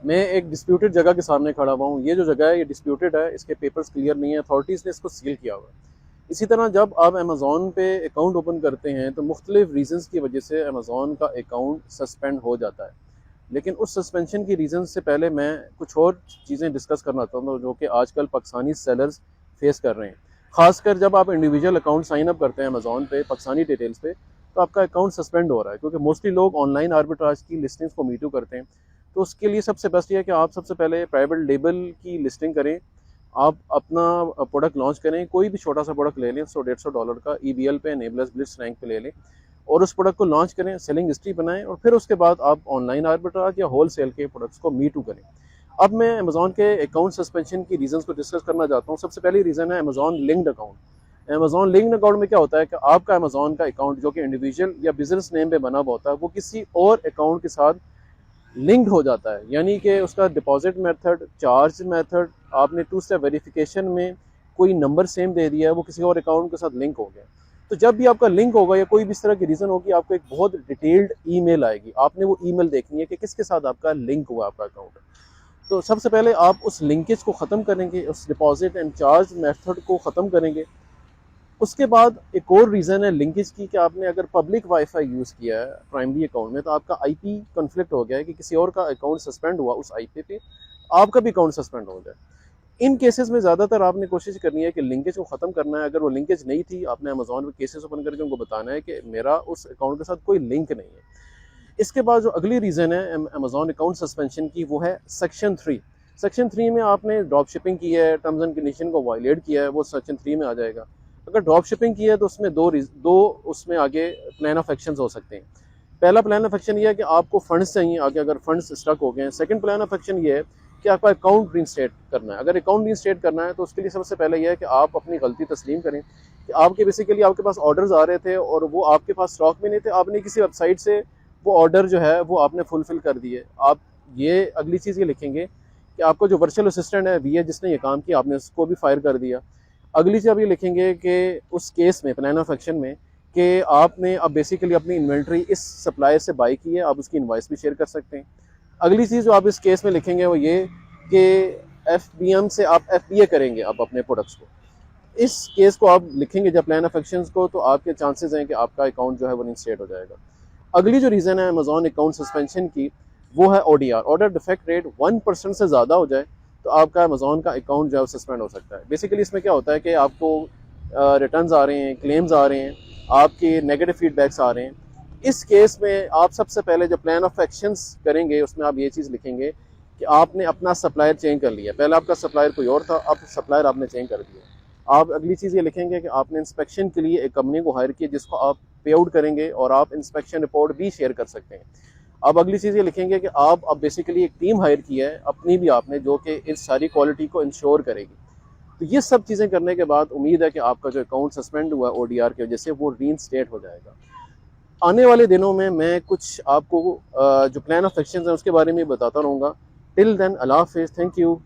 मैं एक डिस्प्यूटेड जगह के सामने खड़ा हुआ हूँ। ये जो जगह है ये डिस्प्यूटेड है, इसके पेपर्स क्लियर नहीं है, अथॉरिटीज़ ने इसको सील किया हुआ है। इसी तरह जब आप अमेज़ॉन पे अकाउंट ओपन करते हैं तो मुख्तलिफ रीज़न्स की वजह से अमेज़ॉन का अकाउंट सस्पेंड हो जाता है। लेकिन उस सस्पेंशन की रीज़न से पहले मैं कुछ और चीज़ें डिस्कस करना चाहता हूँ जो कि आजकल पाकिस्तानी सेलर्स फेस कर रहे हैं। ख़ासकर जब आप इंडिविजुअल अकाउंट साइन अप करते हैं अमेज़ॉन पे पाकिस्तानी डिटेल्स पे, तो आपका अकाउंट सस्पेंड हो रहा है, क्योंकि मोस्टली लोग ऑनलाइन आर्बिट्राज की लिस्टिंग्स को मीटू करते हैं। तो उसके लिए सबसे बेस्ट ये है कि आप सबसे पहले प्राइवेट लेबल की लिस्टिंग करें। आप अपना प्रोडक्ट लॉन्च करें, कोई भी छोटा सा प्रोडक्ट ले लें, $100-150 का EBL पे, एनेबलर्स, ब्लिट्स रैंक पे ले लें और उस प्रोडक्ट को लॉन्च करें, सेलिंग हिस्ट्री बनाएं और फिर उसके बाद आप ऑनलाइन आर्बिट्राज या होल सेल के प्रोडक्ट्स को मीटू करें। अब मैं अमेज़ॉन के अकाउंट सस्पेंशन की रीज़न्स को डिस्कस करना चाहता हूँ। सबसे पहली रीज़न है Amazon linked account. Amazon linked account में क्या होता है कि आपका अमेज़ॉन का अकाउंट जो कि इंडिविजुअल या बिजनेस नेम पे बना हुआ होता है, वो किसी और अकाउंट के साथ लिंक्ड हो जाता है। यानी कि उसका डिपॉजिट मेथड, चार्ज मेथड, आपने टू स्टेप वेरिफिकेशन में कोई नंबर सेम दे दिया है, वो किसी और अकाउंट के साथ लिंक हो गया। तो जब भी आपका लिंक होगा या कोई भी इस तरह की रीज़न होगी, आपको एक बहुत डिटेल्ड ईमेल आएगी। आपने वो ईमेल देखनी है कि किसके साथ आपका लिंक हुआ आपका अकाउंट। तो सबसे पहले आप उस लिंकेज को ख़त्म करेंगे, उस डिपॉजिट एंड चार्ज मेथड को ख़त्म करेंगे। उसके बाद एक और रीज़न है लिंकेज की कि आपने अगर पब्लिक वाईफाई यूज़ किया है प्राइमरी अकाउंट में, तो आपका आईपी कॉन्फ्लिक्ट हो गया है कि किसी और का अकाउंट सस्पेंड हुआ उस आईपी पे, आपका भी अकाउंट सस्पेंड हो जाए। इन केसेस में ज़्यादातर आपने कोशिश करनी है कि लिंकेज को ख़त्म करना है। अगर वो लिंकेज नहीं थी, आपने अमेज़ॉन पे केसेस ओपन करके उनको बताना है कि मेरा उस अकाउंट के साथ कोई लिंक नहीं है। इसके बाद जो अगली रीज़न है अमेज़ॉन अकाउंट सस्पेंशन की, वो है सेक्शन 3। सेक्शन 3 में आपने ड्रॉप शिपिंग की है, टर्म्स एंड कंडीशन को वायलेट किया है, वो सेक्शन 3 में आ जाएगा। अगर ड्रॉप शिपिंग की है तो उसमें दो उसमें आगे प्लान ऑफ एक्शन हो सकते हैं। पहला प्लान ऑफ एक्शन ये है कि आपको फंड्स चाहिए आगे, अगर फंड्स स्टक हो गए हैं। सेकंड प्लान ऑफ एक्शन ये है कि आपका अकाउंट रीइंस्टेट करना है। अगर अकाउंट रीइंस्टेट करना है तो उसके लिए सबसे पहले यह है कि आप अपनी गलती तस्लीम करें कि आपके बेसिकली आपके पास ऑर्डर्स आ रहे थे और वो आपके पास स्टॉक में नहीं थे, आपने किसी वेबसाइट से वो ऑर्डर जो है वो आपने फुलफिल कर दिए। आप ये अगली चीज़ ये लिखेंगे कि आपको जो वर्चुअल असिस्टेंट है VA जिसने ये काम किया, आपने उसको भी फायर कर दिया। अगली चीज़ आप ये लिखेंगे कि उस केस में प्लान ऑफ एक्शन में कि आपने अब बेसिकली अपनी इन्वेंट्री इस सप्लायर से बाई की है, आप उसकी इनवॉइस भी शेयर कर सकते हैं। अगली चीज़ जो आप इस केस में लिखेंगे वो ये कि FBM से आप FBA करेंगे आप अपने प्रोडक्ट्स को। इस केस को आप लिखेंगे जब प्लान ऑफ एक्शंस को, तो आपके चांसेस हैं कि आपका अकाउंट जो है वो रिइंस्टेट हो जाएगा। अगली जो रीज़न है अमेज़ॉन अकाउंट सस्पेंशन की, वो है ODR, ऑर्डर डिफेक्ट रेट 1% से ज़्यादा हो जाए तो आपका अमेज़ॉन का अकाउंट जो है सस्पेंड हो सकता है। बेसिकली इसमें क्या होता है कि आपको रिटर्न्स आ रहे हैं, क्लेम्स आ रहे हैं, आपके नेगेटिव फीडबैक्स आ रहे हैं। इस केस में आप सबसे पहले जो प्लान ऑफ एक्शंस करेंगे उसमें आप ये चीज़ लिखेंगे कि आपने अपना सप्लायर चेंज कर लिया। पहले आपका सप्लायर कोई और था, अब सप्लायर आपने चेंज कर दिया। आप अगली चीज़ ये लिखेंगे कि आपने इंस्पेक्शन के लिए एक कंपनी को हायर किया जिसको आप पे आउट करेंगे और आप इंस्पेक्शन रिपोर्ट भी शेयर कर सकते हैं। अब अगली चीज़ ये लिखेंगे कि आप अब बेसिकली एक टीम हायर की है अपनी भी आपने, जो कि इस सारी क्वालिटी को इंश्योर करेगी। तो ये सब चीज़ें करने के बाद उम्मीद है कि आपका जो अकाउंट सस्पेंड हुआ ODR की वजह से वो रीइंस्टेट हो जाएगा। आने वाले दिनों में मैं कुछ आपको जो प्लान ऑफ एक्शन है उसके बारे में बताता रहूँगा। टिल देन, अल्लाह हाफिज़, थैंक यू।